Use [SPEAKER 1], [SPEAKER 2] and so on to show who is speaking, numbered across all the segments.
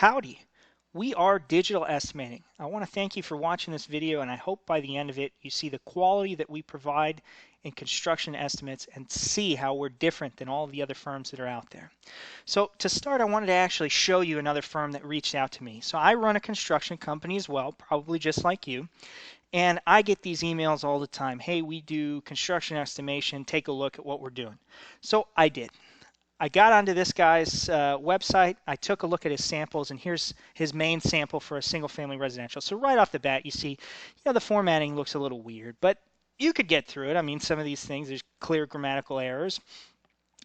[SPEAKER 1] Howdy! We are Digital Estimating. I want to thank you for watching this video, and I hope by the end of it you see the quality that we provide in construction estimates and see how we're different than all the other firms that are out there. So to start, I wanted to actually show you another firm that reached out to me. So I run a construction company as well, probably just like you, and I get these emails all the time. Hey, we do construction estimation, take a look at what we're doing. So I did. I got onto this guy's website, I took a look at his samples, and here's his main sample for a single-family residential. So right off the bat, you see, the formatting looks a little weird, but you could get through it. I mean, some of these things, there's clear grammatical errors.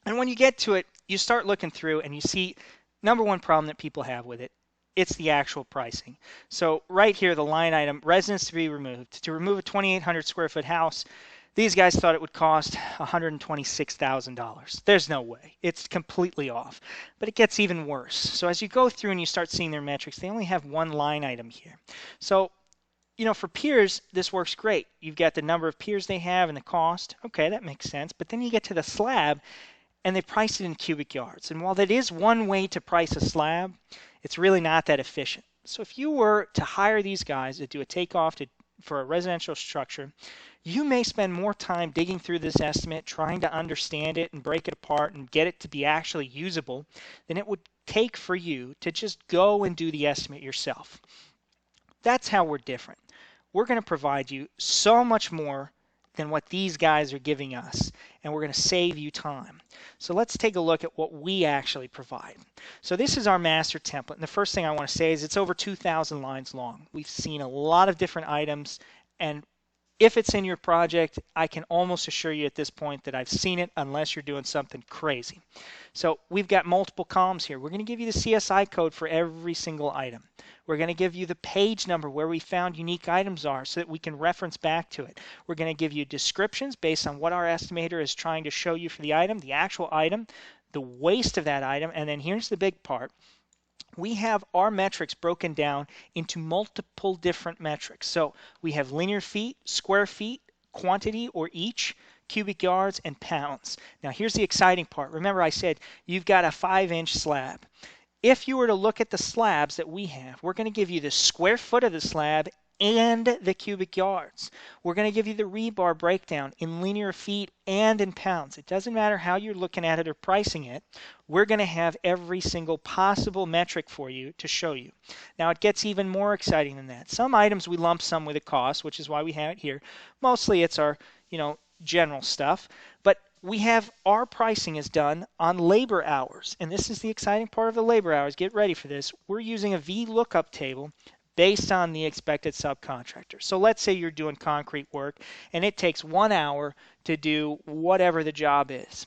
[SPEAKER 1] And when you get to it, you start looking through, and you see, number one problem that people have with it, it's the actual pricing. So right here, the line item, residence to be removed. To remove a 2,800 square foot house, these guys thought it would cost $126,000. There's no way. It's completely off. But it gets even worse. So as you go through and you start seeing their metrics, they only have one line item here. So, for peers, this works great. You've got the number of peers they have and the cost. Okay, that makes sense. But then you get to the slab, and they price it in cubic yards. And while that is one way to price a slab, it's really not that efficient. So if you were to hire these guys to do a takeoff for a residential structure, you may spend more time digging through this estimate, trying to understand it and break it apart and get it to be actually usable than it would take for you to just go and do the estimate yourself. That's how we're different. We're going to provide you so much more than what these guys are giving us, and we're going to save you time. So let's take a look at what we actually provide. So this is our master template, and the first thing I want to say is it's over 2,000 lines long. We've seen a lot of different items, and if it's in your project, I can almost assure you at this point that I've seen it unless you're doing something crazy. So we've got multiple columns here. We're going to give you the CSI code for every single item. We're going to give you the page number where we found unique items are so that we can reference back to it. We're going to give you descriptions based on what our estimator is trying to show you for the item, the actual item, the waste of that item, and then here's the big part. We have our metrics broken down into multiple different metrics. So we have linear feet, square feet, quantity or each, cubic yards, and pounds. Now here's the exciting part. Remember I said you've got a 5-inch slab. If you were to look at the slabs that we have, we're going to give you the square foot of the slab and the cubic yards. We're going to give you the rebar breakdown in linear feet and in pounds. It doesn't matter how you're looking at it or pricing it. We're going to have every single possible metric for you to show you. Now it gets even more exciting than that. Some items we lump sum with a cost, which is why we have it here. Mostly it's our, general stuff, but we have our pricing is done on labor hours, and this is the exciting part of the labor hours. Get ready for this. We're using a VLOOKUP table based on the expected subcontractor. So let's say you're doing concrete work and it takes 1 hour to do whatever the job is.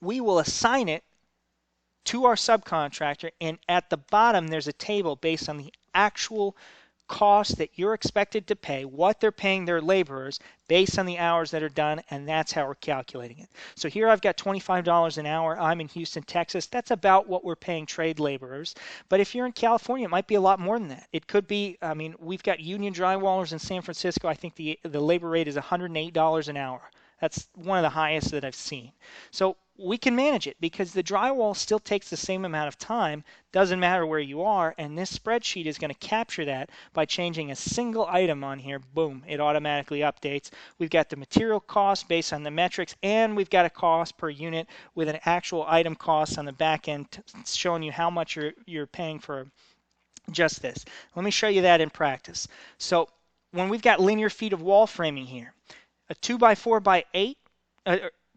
[SPEAKER 1] We will assign it to our subcontractor, and at the bottom there's a table based on the actual cost that you're expected to pay, what they're paying their laborers based on the hours that are done, and that's how we're calculating it. So here I've got $25 an hour. I'm in Houston, Texas. That's about what we're paying trade laborers. But if you're in California, it might be a lot more than that. It could be, we've got union drywallers in San Francisco. I think the labor rate is $108 an hour. That's one of the highest that I've seen. So we can manage it because the drywall still takes the same amount of time, doesn't matter where you are, and this spreadsheet is going to capture that by changing a single item on here. Boom, it automatically updates. We've got the material cost based on the metrics, and we've got a cost per unit with an actual item cost on the back end showing you how much you're paying for just this. Let me show you that in practice. So when we've got linear feet of wall framing here, a 2x4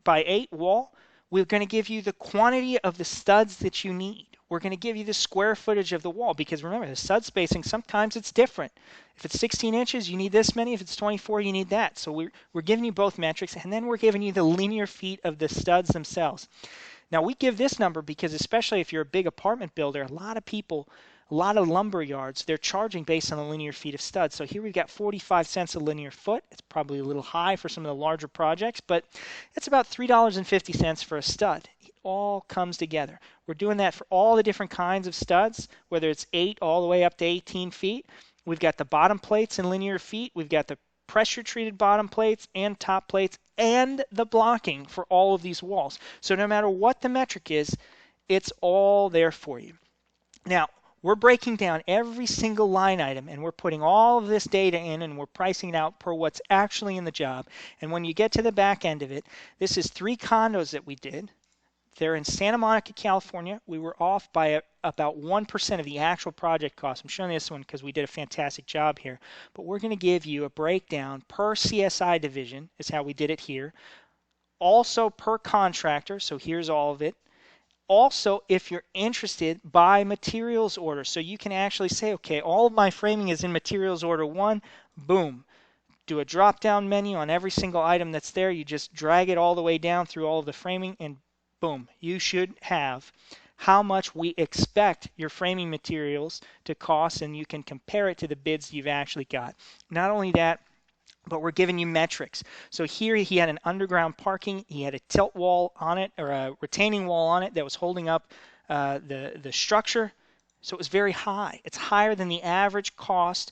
[SPEAKER 1] by 8 wall, we're going to give you the quantity of the studs that you need. We're going to give you the square footage of the wall because remember, the stud spacing, sometimes it's different. If it's 16 inches, you need this many. If it's 24, you need that. So we're giving you both metrics, and then we're giving you the linear feet of the studs themselves. Now, we give this number because especially if you're a big apartment builder, a lot of lumber yards, they're charging based on the linear feet of studs. So here we've got 45 cents a linear foot. It's probably a little high for some of the larger projects, but it's about $3.50 for a stud. It all comes together. We're doing that for all the different kinds of studs, whether it's 8 all the way up to 18 feet. We've got the bottom plates in linear feet. We've got the pressure treated bottom plates and top plates and the blocking for all of these walls. So no matter what the metric is, it's all there for you. Now, We're breaking down every single line item and we're putting all of this data in and we're pricing it out per what's actually in the job. And when you get to the back end of it, this is 3 condos that we did. They're in Santa Monica, California. We were off by about 1% of the actual project cost. I'm showing this one because we did a fantastic job here. But we're going to give you a breakdown per CSI division is how we did it here. Also per contractor, so here's all of it. Also, if you're interested, by materials order. So you can actually say, okay, all of my framing is in materials order 1. Boom. Do a drop-down menu on every single item that's there. You just drag it all the way down through all of the framing, and boom, you should have how much we expect your framing materials to cost, and you can compare it to the bids you've actually got. Not only that, but we're giving you metrics. So here he had an underground parking, he had a tilt wall on it, or a retaining wall on it that was holding up the structure. So it was very high. It's higher than the average cost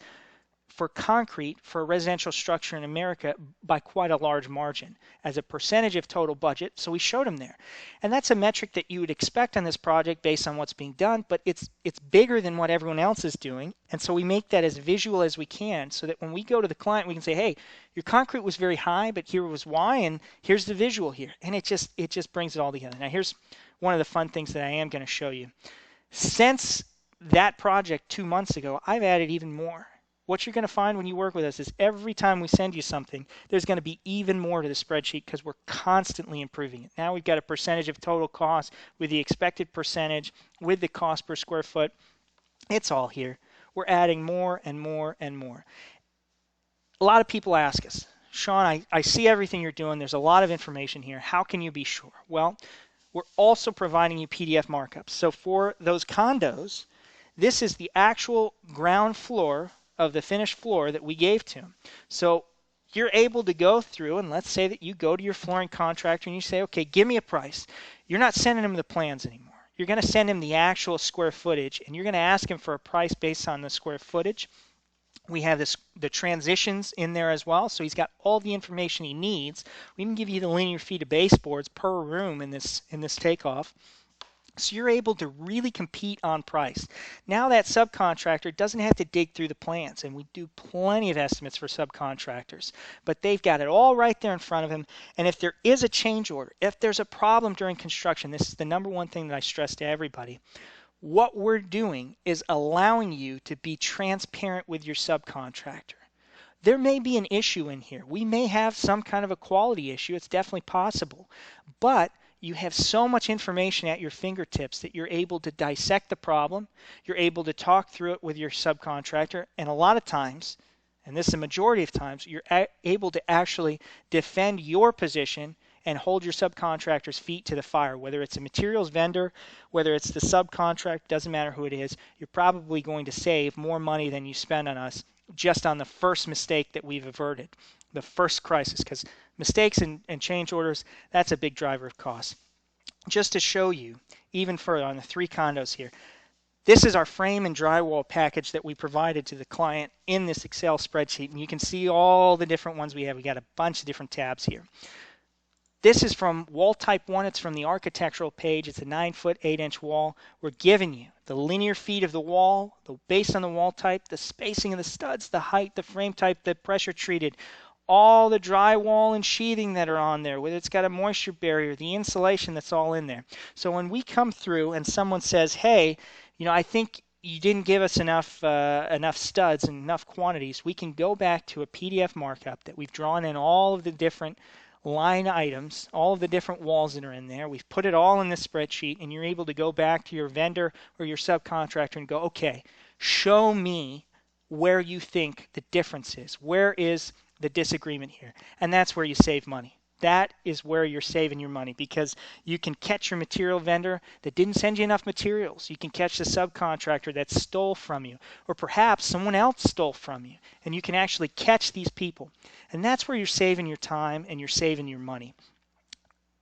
[SPEAKER 1] for concrete for a residential structure in America by quite a large margin as a percentage of total budget. So we showed him there. And that's a metric that you would expect on this project based on what's being done, but it's bigger than what everyone else is doing. And so we make that as visual as we can so that when we go to the client, we can say, hey, your concrete was very high, but here was why, and here's the visual here. And it just brings it all together. Now here's one of the fun things that I am going to show you. Since that project 2 months ago, I've added even more. What you're going to find when you work with us is every time we send you something, there's going to be even more to the spreadsheet because we're constantly improving it. Now we've got a percentage of total cost with the expected percentage, with the cost per square foot. It's all here. We're adding more and more and more. A lot of people ask us, Sean, I see everything you're doing. There's a lot of information here. How can you be sure? Well, we're also providing you PDF markups. So for those condos, this is the actual ground floor of the finished floor that we gave to him. So you're able to go through, and let's say that you go to your flooring contractor and you say, okay, give me a price. You're not sending him the plans anymore. You're going to send him the actual square footage, and you're going to ask him for a price based on the square footage. We have the transitions in there as well, so he's got all the information he needs. We can give you the linear feet of baseboards per room in this takeoff. So you're able to really compete on price. Now that subcontractor doesn't have to dig through the plans, and we do plenty of estimates for subcontractors, but they've got it all right there in front of him. And if there is a change order, if there's a problem during construction, this is the number one thing that I stress to everybody. What we're doing is allowing you to be transparent with your subcontractor. There may be an issue in here. We may have some kind of a quality issue. It's definitely possible. But you have so much information at your fingertips that you're able to dissect the problem. You're able to talk through it with your subcontractor. And a lot of times, and this is the majority of times, you're able to actually defend your position and hold your subcontractor's feet to the fire. Whether it's a materials vendor, whether it's the subcontract, doesn't matter who it is, you're probably going to save more money than you spend on us just on the first mistake that we've averted, the first crisis, because mistakes and change orders, that's a big driver of cost. Just to show you even further on the 3 condos here, this is our frame and drywall package that we provided to the client in this Excel spreadsheet, and you can see all the different ones we have. We got a bunch of different tabs here. This is from wall type 1. It's from the architectural page. It's a 9-foot 8-inch wall. We're giving you the linear feet of the wall, based on the wall type, the spacing of the studs, the height, the frame type, the pressure treated, all the drywall and sheathing that are on there, whether it's got a moisture barrier, the insulation that's all in there. So when we come through and someone says, hey, I think you didn't give us enough studs and enough quantities, we can go back to a PDF markup that we've drawn in all of the different line items, all of the different walls that are in there. We've put it all in this spreadsheet, and you're able to go back to your vendor or your subcontractor and go, okay, show me where you think the difference is. Where is the disagreement here? And that's where you save money. That is where you're saving your money, because you can catch your material vendor that didn't send you enough materials. You can catch the subcontractor that stole from you, or perhaps someone else stole from you, and you can actually catch these people. And that's where you're saving your time and you're saving your money.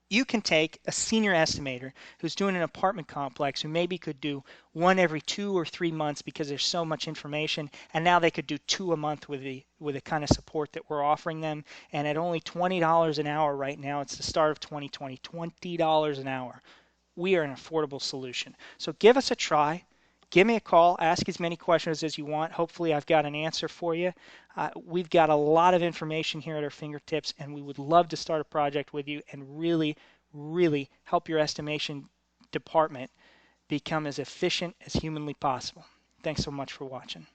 [SPEAKER 1] You can take a senior estimator who's doing an apartment complex who maybe could do 1 every 2 or 3 months because there's so much information, and now they could do 2 a month with the kind of support that we're offering them. And at only $20 an hour right now, it's the start of 2020, $20 an hour. We are an affordable solution. So give us a try. give me a call, ask as many questions as you want. Hopefully I've got an answer for you. We've got a lot of information here at our fingertips, and we would love to start a project with you and really help your estimation department become as efficient as humanly possible. Thanks so much for watching.